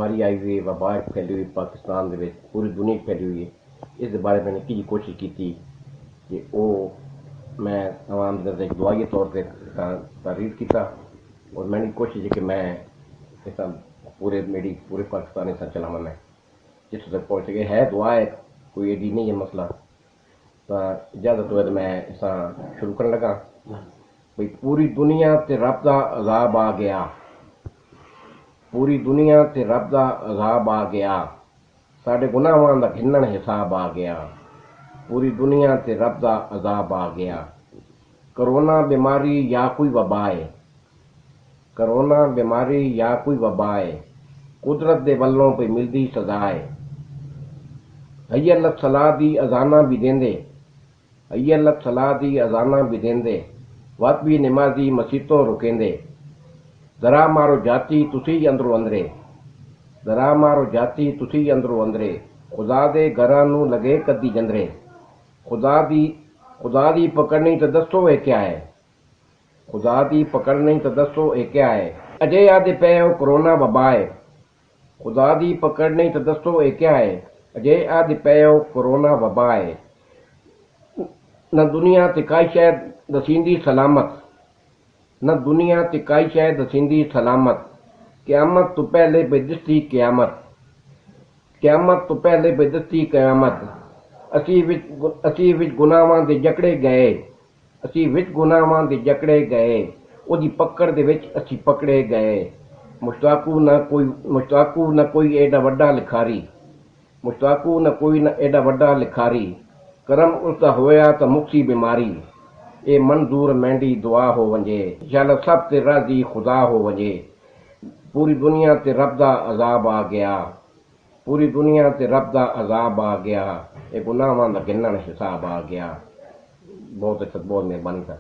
بیماری آئی ہوئی ہے، وبا پھیلی ہوئی پاکستان دے وچ، پوری دنیا پھیلی ہوئی ہے، اس دے بارے میں نے کی کوشش کی کہ وہ میں عوام کے دعائی طور پہ تعریف کیتا، اور میں نے کوشش ہے کہ میں اس پورے پاکستان سے چلاوا میں جس تک پہنچ گئے ہے، دعا ہے، کوئی ایڈی نہیں ہے مسئلہ. تو اجازت ہوئے تو میں اس شروع کرنے لگا. بھئی پوری دنیا تے رب دا عذاب آ گیا، پوری دنیا تے رب دا عذاب آ گیا، ساڈے گناہاں دا گھنن حساب آ گیا، پوری دنیا تے رب دا عذاب آ گیا. کرونا بیماری یا کوئی وبا ہے، کرونا بیماری یا کوئی وبا ہے، قدرت دے ولوں پہ ملدی سزا ہے. حی علی الصلاۃ دی اذاناں بھی دیندے، حی علی الصلاۃ دی اذاناں بھی دیندے، وقت بھی نمازی مسیتوں رکیندے. ذرا مارو جاتی تسی اندرو اندرے، ذرا مارو جاتی تسی اندرو اندرے، خدا دے گھراں نوں لگے کدی جندرے. خدا دی پکڑنی تو دسو اے کیا ہے، خدا دی پکڑنی تو دسو اے کیا ہے. اجے آدے پے ہو کرونا وبا ہے، خدا دی پکڑنی تو دسو اے کیا ہے. اجے آدے پے ہو کرونا وبا ہے. نہ دنیا تے کائی شے دسیندی سلامت، نہ دنیا تے کائی شے دسیندی سلامت. قیامت تو پہلے پہ دستی قیامت، قیامت تو پہلے پہ دستی قیامت. اسی وچ گناہاں دے جکڑے گئے، اسی وچ گناہاں دے جکڑے گئے، او دی پکڑ دے وچ اسی پکڑے گئے. مشتاقو نہ کوئی ایڈا وڈا لکھاری، مشتاقو نہ کوئی ایڈا وڈا لکھاری. کرم اس دا ہویا تا مکسی بیماری، اے منظور مہنڈی دعا ہو ونجے. انشاءاللہ سب تے راضی خدا ہو ونجے. پوری دنیا تے رب دا عذاب آ گیا، پوری دنیا تے رب دا عذاب آ گیا، اے گناہاں دا گنن حساب آ گیا. بہت مہربانی سر.